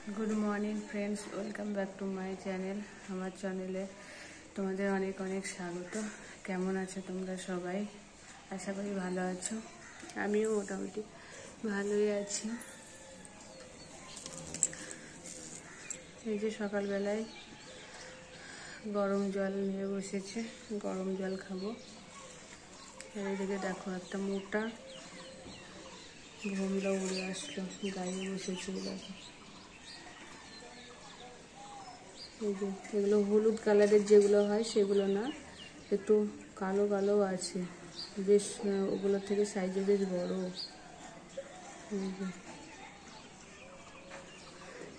Good morning friends, welcome back to my channel. हमार चैनले तुम्हारे अनेक अनेक स्वागत। केमन आछो तोमरा सबाई? आशा करी भालो आछो। आमिও मोटामुटी भालोई आছি। এই যে সকালবেলায় গরম জল নিয়ে বসেছে, গরম জল খাবো। এইদিকে দেখো একটা মোটা ভোমরা উড়ে আসলো, গায়ে বসেছে। দেখো এই যে এগুলো হলুদ কালারের যেগুলো হয় সেগুলো না, একটু কালো কালো আছে, বেশ ওগুলোর থেকে সাইজে বেশ বড়।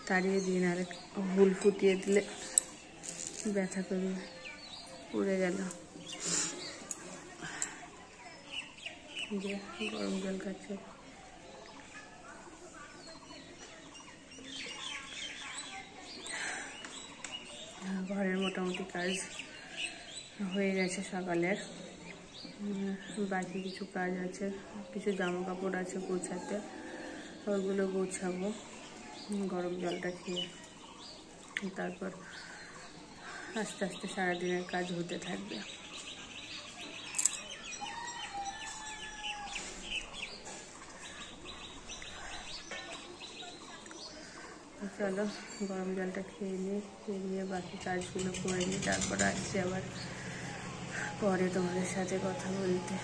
তাড়িয়ে দিন, আর হুল ফুটিয়ে দিলে ব্যথা করবে। উড়ে গেল। যে গরম জল খাচ্ছে। ঘরের মোটামুটি কাজ হয়ে গেছে সকালের। বাকি কিছু কাজ আছে, কিছু জামা কাপড় আছে গোছাতে, ওইগুলো গোছাবো গরম জলটা খেয়ে। তারপর আস্তে আস্তে সারাদিনের কাজ হতে থাকবে। চলো গরম জলটা খেয়ে নিয়ে বাকি কাজগুলো করে নিই, তারপর আসছি আবার পরে তোমাদের সাথে কথা বলতে।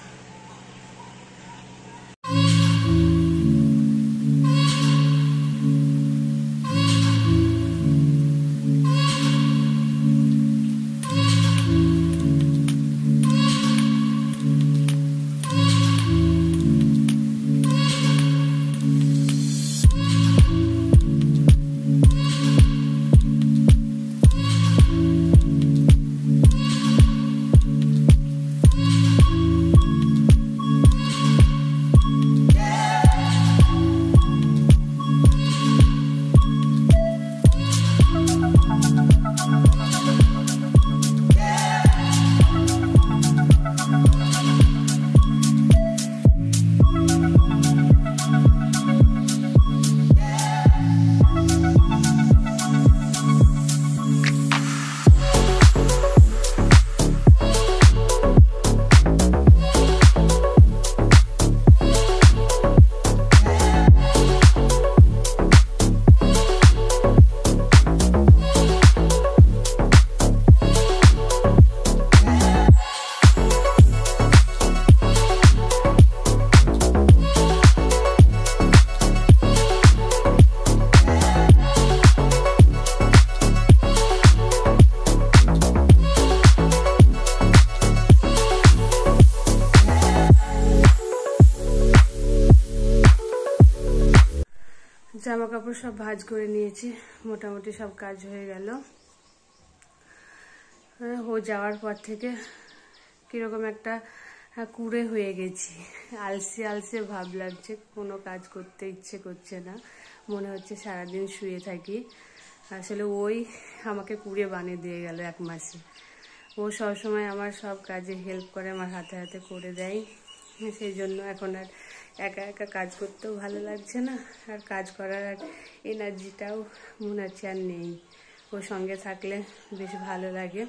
জামা কাপড় সব ভাঁজ করে নিয়েছি, মোটামুটি সব কাজ হয়ে গেল। ও যাওয়ার পর থেকে কিরকম একটা কুড়ে হয়ে গেছি, আলসে আলসে ভাব লাগছে, কোনো কাজ করতে ইচ্ছে করছে না, মনে হচ্ছে সারাদিন শুয়ে থাকি। আসলে ওই আমাকে কুড়ে বানিয়ে দিয়ে গেল এক মাসে। ও সবসময় আমার সব কাজে হেল্প করে, আমার হাতে হাতে করে দেয়। সেই জন্য এখন আর একা একা কাজ করতেও ভালো লাগছে না, আর কাজ করার আর এনার্জিটাও মনে হচ্ছে আর নেই। ওর সঙ্গে থাকলে বেশ ভালো লাগে।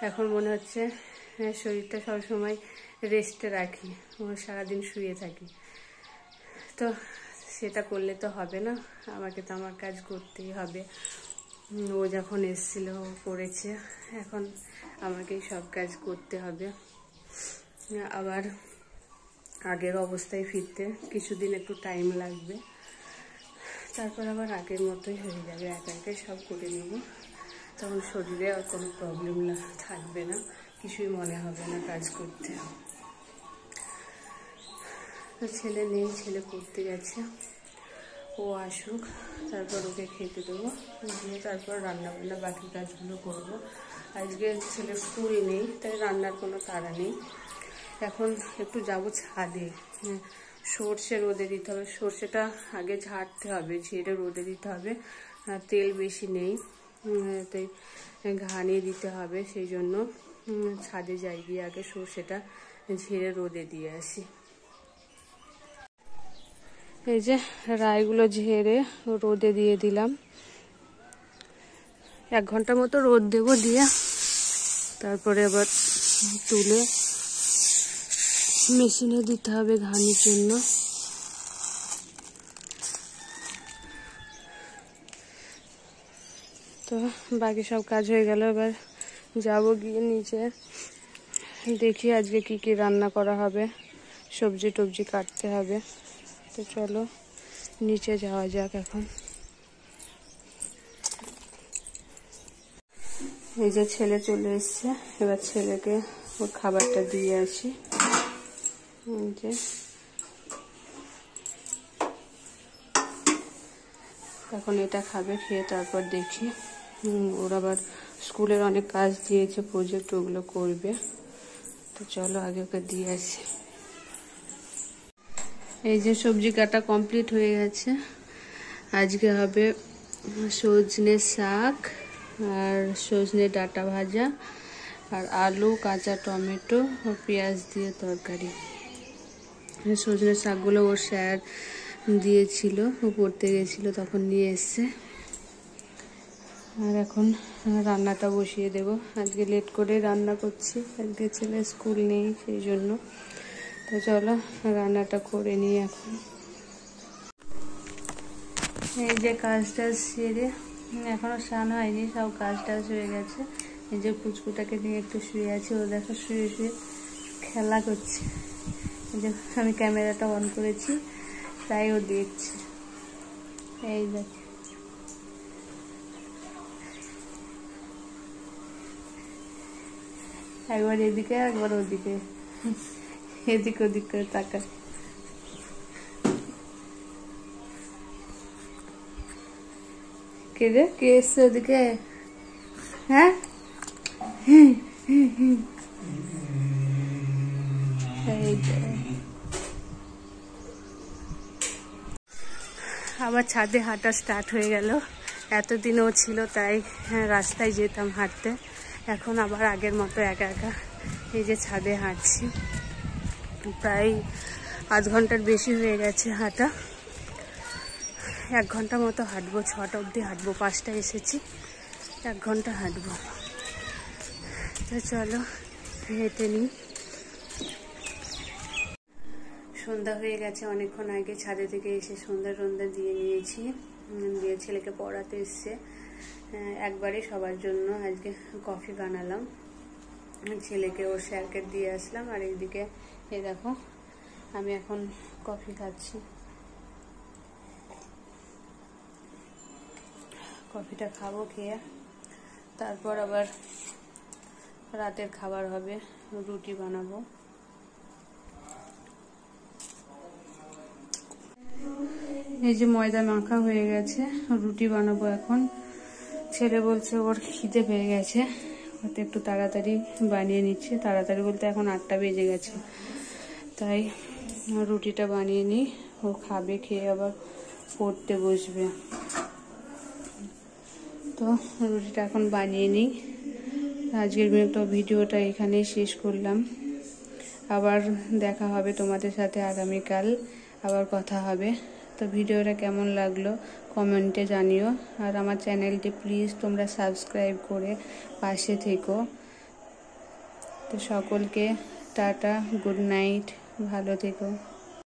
এখন মনে হচ্ছে শরীরটা সবসময় রেস্টে রাখি, ও সারাদিন শুয়ে থাকি। তো সেটা করলে তো হবে না, আমাকে তো আমার কাজ করতেই হবে। ও যখন এসেছিল ও করেছে, এখন আমাকেই সব কাজ করতে হবে। আবার আগের অবস্থায় ফিরতে কিছুদিন একটু টাইম লাগবে, তারপর আবার আগের মতোই হয়ে যাবে। একা একাই সব করে নেব, তখন শরীরে আর কোনো প্রবলেম থাকবে না, কিছুই মনে হবে না কাজ করতে। তো ছেলে নেই, ছেলে পড়তে গেছে, ও আসুক, তারপর ওকে খেতে দেবো, দিয়ে তারপর রান্নাবান্না বাকি কাজগুলো করবো। আজকে ছেলে স্কুল নেই, তাই রান্নার কোনো তাড়া নেই। এখন একটু যাব ছাদে, সর্ষে রোদে দিতে হবে। সর্ষেটা আগে ঝাড়তে হবে, ঝেড়ে রোদে দিতে হবে। তেল বেশি নেই, তাই ঘানি দিতে হবে। সেই জন্য ছাদে যাই, গিয়ে আগে সর্ষেটা ঝেড়ে রোদে দিয়ে আসি। এই যে রাইগুলো ঝেড়ে রোদে দিয়ে দিলাম, 1 ঘন্টা মতো রোদ দেব, দিয়ে তারপরে আবার তুলে মেশিনে দিতে হবে ঘানির জন্য। তো বাকি সব কাজ হয়ে গেল, এবার যাব গিয়ে নিচে, দেখি আজকে কি কি রান্না করা হবে, সবজি টবজি কাটতে হবে। তো চলো নিচে যাওয়া যাক এখন। এই যে ছেলে চলে এসছে, এবার ছেলেকে ওর খাবারটা দিয়ে আসি। যে এখন এটা খাবে, খেয়ে তারপর দেখি ওর আবার স্কুলের অনেক কাজ দিয়েছে, প্রজেক্ট, ওগুলো করবে। তো চলো আগে ওকে দিয়ে আসি। এই যে সবজি কাটা কমপ্লিট হয়ে গেছে। আজকে হবে সজনে শাক আর সজনে ডাঁটা ভাজা আর আলু, কাঁচা টমেটো ও পেঁয়াজ দিয়ে তরকারি। সজনে শাকগুলো ওর স্যার দিয়েছিল, ও পড়তে গেছিল তখন নিয়ে এসছে। আর এখন রান্নাটা বসিয়ে দেব। আজকে লেট করে রান্না করছি, আজকে ছেলে স্কুল নেই সেই জন্য। তো চলো রান্নাটা করে নিই এখন। এই যে কাজটা সেরে, এখনো স্নান হয়নি, সব কাজ টাজ হয়ে গেছে। এই যে পুচকুটাকে নিয়ে একটু শুয়ে আছি, ও দেখো শুয়ে শুয়ে খেলা করছে। এই যে আমি ক্যামেরাটা অন করেছি তাই ও দেখছে। এই দেখ, একবার এদিকে একবার ওদিকে, এদিক ওদিক করে তাকায়। কে রে, কে এসছে ওদিকে? হ্যাঁ, আবার ছাদে হাঁটা স্টার্ট হয়ে গেল। এতদিনও ছিল তাই রাস্তায় যেতাম হাঁটতে, এখন আবার আগের মতো একা একা এই যে ছাদে হাঁটছি। প্রায় আধ ঘন্টার বেশি হয়ে গেছে হাঁটা। 1 ঘন্টা মতো হাঁটবো, 6টা অবধি হাঁটবো, 5টায় এসেছি, 1 ঘন্টা হাঁটবো। তো চলো হেঁটে নিই। সন্ধ্যা হয়ে গেছে অনেকক্ষণ আগে, ছাদে থেকে এসে সন্ধ্যা দিয়ে নিয়েছি, দিয়ে ছেলেকে পড়াতে এসছে। একবারে সবার জন্য আজকে কফি বানালাম, ছেলেকে ওর স্যারকে দিয়ে আসলাম। আর এইদিকে এই দেখো আমি এখন কফি খাচ্ছি। কফিটা খাবো, খেয়ে তারপর আবার রাতের খাবার হবে, রুটি বানাবো। এই যে ময়দা মাখা হয়ে গেছে, রুটি বানাবো এখন। ছেলে বলছে ওর খিদে পেয়ে গেছে, হয়তো একটু তাড়াতাড়ি বানিয়ে নিচ্ছে। তাড়াতাড়ি বলতে এখন 8টা বেজে গেছে, তাই রুটিটা বানিয়ে নিই, ও খাবে, খেয়ে আবার পড়তে বসবে। তো রুটিটা এখন বানিয়ে নিই। আজকের ভিডিওটা এখানেই শেষ করলাম। আবার দেখা হবে তোমাদের সাথে আগামীকাল, আবার কথা হবে। তো ভিডিওটা কেমন লাগলো কমেন্টে জানিও। আর আমার চ্যানেলটি প্লিজ তোমরা সাবস্ক্রাইব করে পাশে থেকো। তো সকলকে টাটা, গুড নাইট, ভালো থেকো।